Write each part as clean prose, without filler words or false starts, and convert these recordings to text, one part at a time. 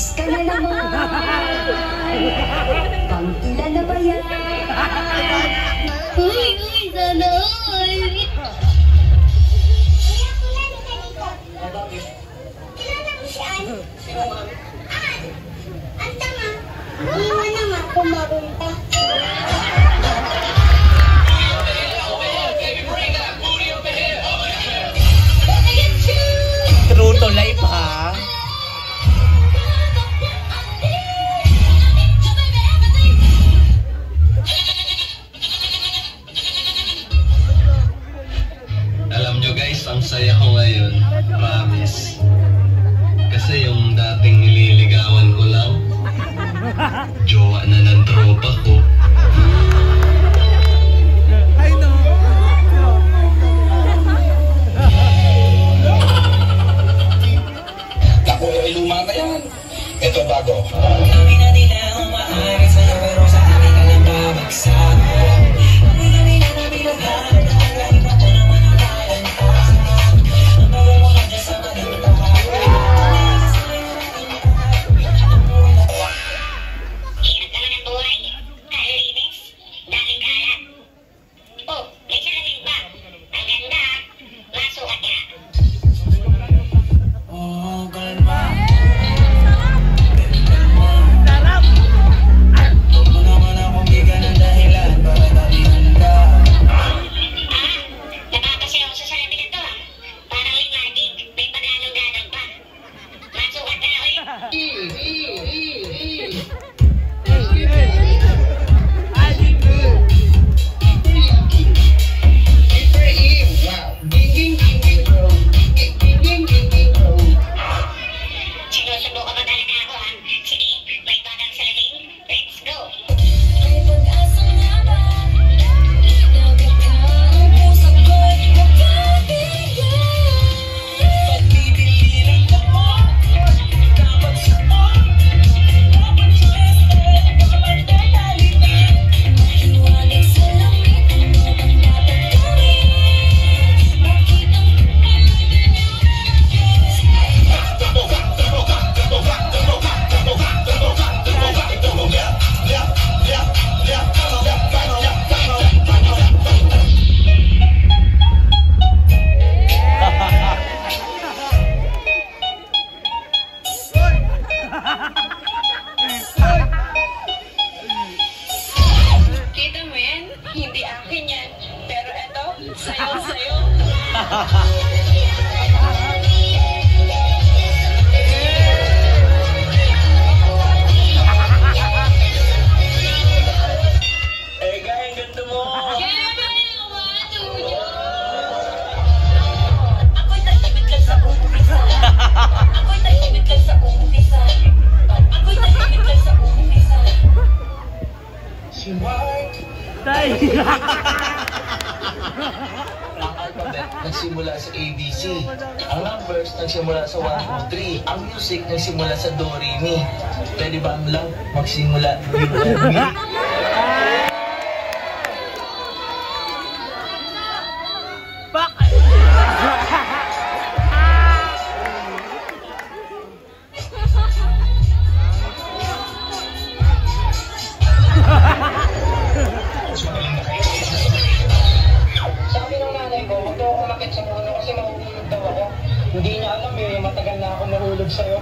Labas ka na naman. Pangkila na ba yan? Uy, sana all. Kilala mo si Ann? Ann! Ang tanga! Iwan naman kung marunta. True to life, ha? Alam nyo guys, ang saya ko ngayon, promise. Kasi yung dating nililigawan ko lang, jowa na ng tropa ko. I know. Ako ay luma na yan. Ito bago. Sabi na nila umaari sa'yo pero sa akin ka lang babagsak. Sabi na nila na binaghan na kahit ako naman ang kalantasan. Ang bagal mo na dyan sa maganda. Hirap naman ang buhay. Kalilinis. Daming kalat. Oh, may salamin pa. Ang ganda. Masukat ka. Oh, kalma. Sarap! Huwag mo naman akong bigyan ng dahilan para tabihan ka. Napapasaya ako sa salamin na to ah. Parang may magic. May pagalong-galong pa. Masukat ka ako eh. Sinusubo ka ba talaga ako ha? Sige, may batang salamin. Let's go! May pag-asa nga ba? Dagat ka ang pusap ko'y magkabigay. Pagbibiliran ka mo, dapat support. Dapat choice, dapat dalitan. Mahiwalig sa langit, ano bang dapat gawin? Bakit ang Kita mo yan? Hindi akin yan. Pero eto, sayo-sayo. Eh, gaya ang ganda mo. Ako'y tahimik lang sa umpisa. Ako'y tahimik lang sa umpisa. Ako'y tahimik lang sa umpisa. Si Mark. Tay! Ang alphabet nagsimula sa ABC. Ang numbers nagsimula sa 1, 2, 3. Ang music nagsimula sa Do, Re, Mi. Pwede ba ang love magsimula with me? Pak! Sabi ng nanay ko, huwag daw ako umakit sa puno kasi mahuhulog daw ako. Hindi niya alam eh, matagal na ako nahulog sa'yo.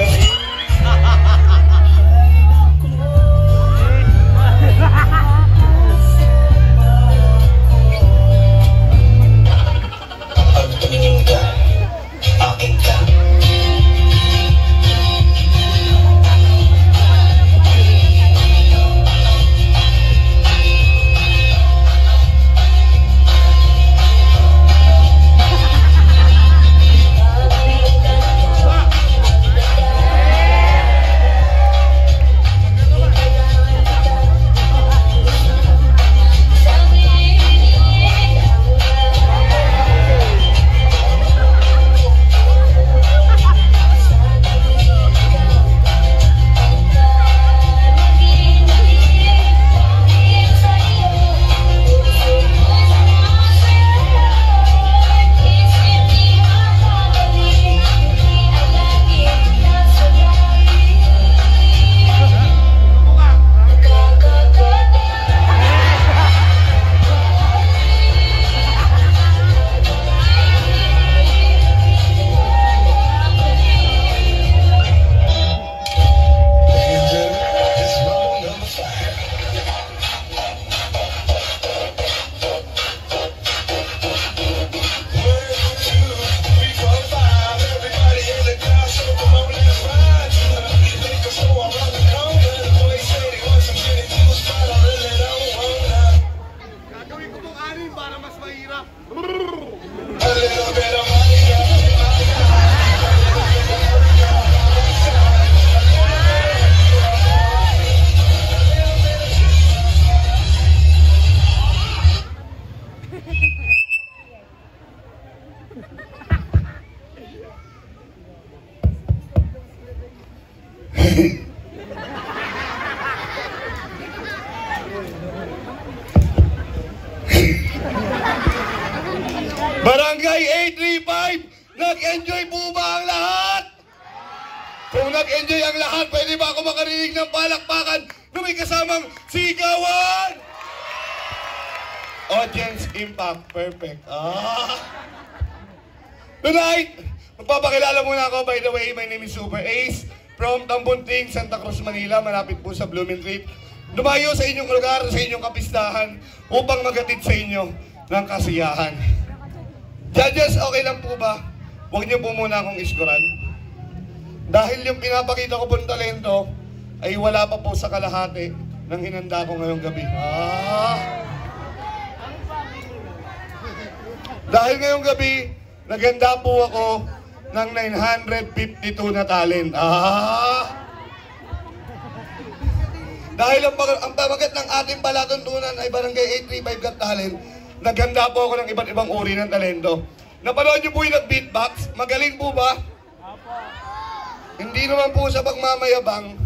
Nag-enjoy po ba ang lahat? Kung nag-enjoy ang lahat, pwede ba ako makarinig ng palakpakan na may kasamang sigawan? Audience impact. Perfect. Tonight, magpapakilala muna ako. By the way, my name is Super Ace from Tambunting, Santa Cruz, Manila. Malapit po sa Blooming Treat. Dumayo sa inyong lugar, sa inyong kapistahan upang magatid sa inyo ng kasiyahan. Judges, okay lang po ba? Huwag niyo po muna akong iskoran. Dahil yung pinapakita ko pong talento ay wala pa po sa kalahati ng hinanda ko ngayong gabi. Dahil ngayong gabi, naganda po ako ng 952 na talent. Dahil ang pamagat ng ating palatuntunan ay Barangay 835 Got Talent, naghanda po ako ng iba't ibang uri ng talento. Napanood niyo po yung nag-beatbox? Magaling po ba? Hindi naman po sa pagmamayabang.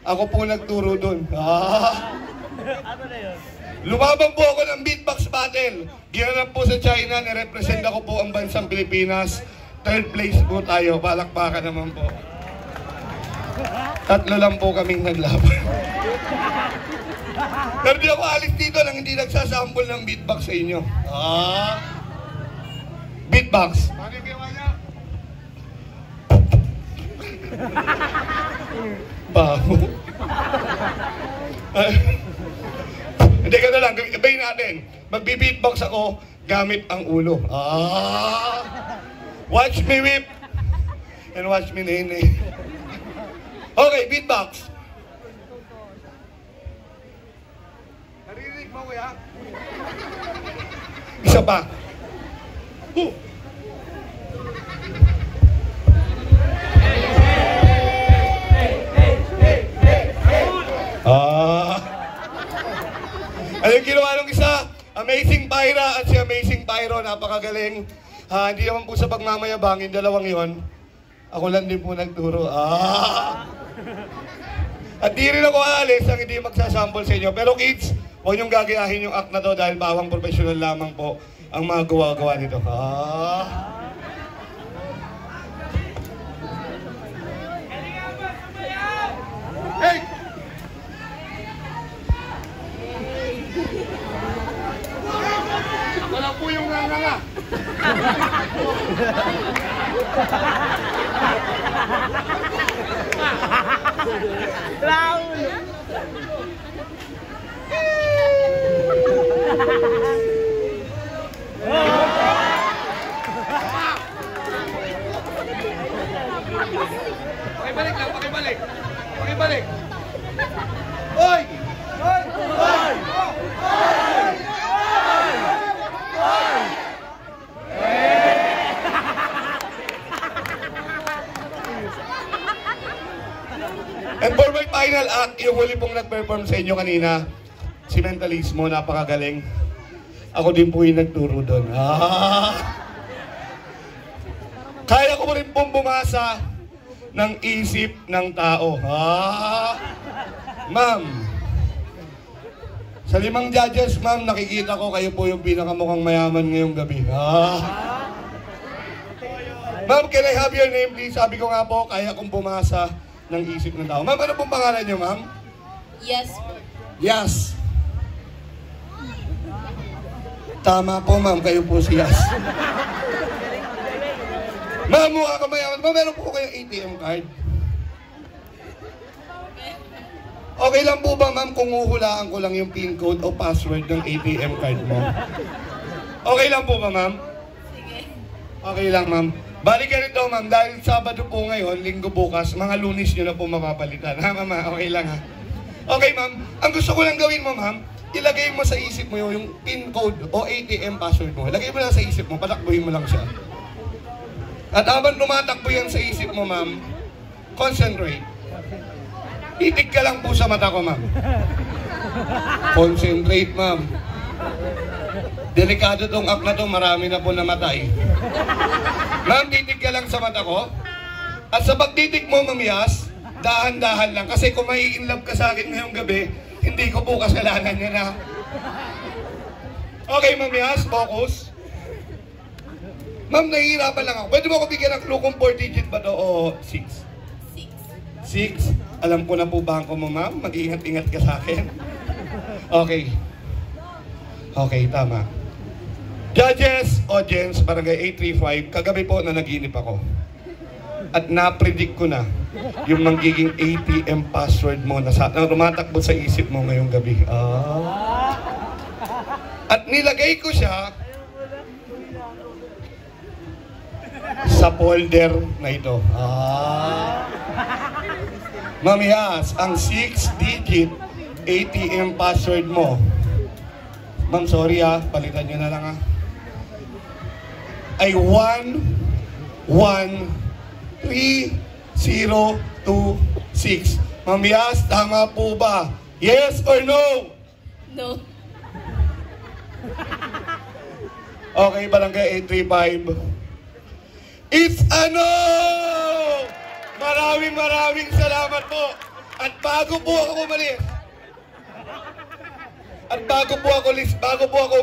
Ako po nagturo dun. Ano na yun? Lumabang po ako ng beatbox battle. Ginanap po sa China, nirepresent ako po ang bansang Pilipinas. Third place po tayo, palakpakan naman po. 3 lang po kaming naglaban. Pero di ako alis dito nang hindi nagsasample ng beatbox sa inyo. Beatbox. Paano yung ginawa niya? Baho. Hindi ka na lang, gabayin natin. Magbi-beatbox ako gamit ang ulo. Watch me whip and watch me nene. Okay, beatbox. Narinig mo kuya? Isa pa. Ano yung ginawa nung isa? Amazing Pyra at si Amazing Pyro, napakagaling. Hindi naman po sa pagmamayabang, yung dalawang yon. Ako lang din po nagturo. At di rin ako aalis ang hindi magsasample sa inyo. Pero kids, huwag niyong gagayahin yung act na to dahil bawang professional lamang po ang mga gawa-gawa nito. Hey! Ako lang po yung nga. Raul! Pakibalik lang, pakibalik. Pakibalik. Hoy! Hoy! Hoy! And for my final act, yung huli pong nag-perform sa inyo kanina, si Mentalismo, napakagaling. Ako din po yung nagturo doon. Kaya ko rin pong bumasa ng isip ng tao. Ma'am, sa 5 judges, ma'am, nakikita ko kayo po yung pinakamukhang mayaman ngayong gabi. Ma'am, can I have your name, please? Sabi ko nga po, kaya kong bumasa ng isip ng tao. Ma'am, ano pong pangalan niyo, ma'am? Yes. Yas. Tama po, ma'am. Kayo po si Yas. Ma'am, mukha ka mayaman. Ma'am, meron po kayong ATM card? Okay lang po ba, ma'am, kung uhulaan ko lang yung PIN code o password ng ATM card mo? Okay lang po ba, ma'am? Sige. Okay lang, ma'am. Balik ka rito, ma'am, dahil Sabado po ngayon, Linggo bukas, mga Lunes nyo na po mapapalitan. Ha, ma'am? Okay lang, ha? Okay, ma'am. Ang gusto ko lang gawin mo, ma'am, ilagay mo sa isip mo yung PIN code o ATM password mo. Ilagay mo lang sa isip mo, patakbuhin mo lang siya. At habang tumatakbo yan sa isip mo, ma'am, concentrate. Titig ka lang po sa mata ko, ma'am. Concentrate, ma'am. Delikado tong act na to, marami na po namatay. Ma'am, titig ka lang sa mata ko. At sa pagtitig mo, mamiyas, dahan-dahan lang. Kasi kung may in-love ka sa akin ngayong gabi, hindi ko po kasalanan yan, ha? Okay, mamiyas, focus. Ma'am, nahihirapan lang ako. Pwede mo ako bigyan ng clue kung 4 digit ba to o 6? 6. Alam ko na po bangko mo, ma'am. Mag-ingat-ingat ka sa akin. Okay. Okay, tama. Judges, audience, barangay 835, kagabi po na naginip ako. At na-predict ko na yung magiging ATM password mo na rumatakbo sa isip mo ngayong gabi. At nilagay ko siya sa folder na ito. Ma'am Yas, ang 6-digit ATM password mo. Ma'am, sorry palitan nyo na lang ay 113026. Ma'am Yas, tama po ba? Yes or no? No. Okay, barangay 835. It's a no! Maraming salamat po. At bago po ako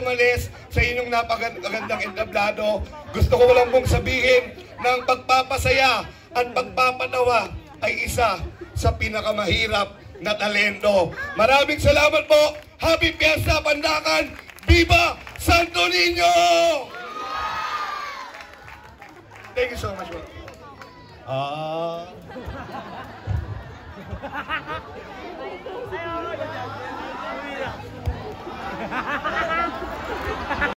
umalis sa inyong napakagandang entablado, gusto ko lang pong sabihin ng pagpapasaya at pagpapatawa ay isa sa pinakamahirap na talento. Maraming salamat po. Happy Fiesta Pandakan! Viva Santo Niño! Thank you so much, bro. Ayaw,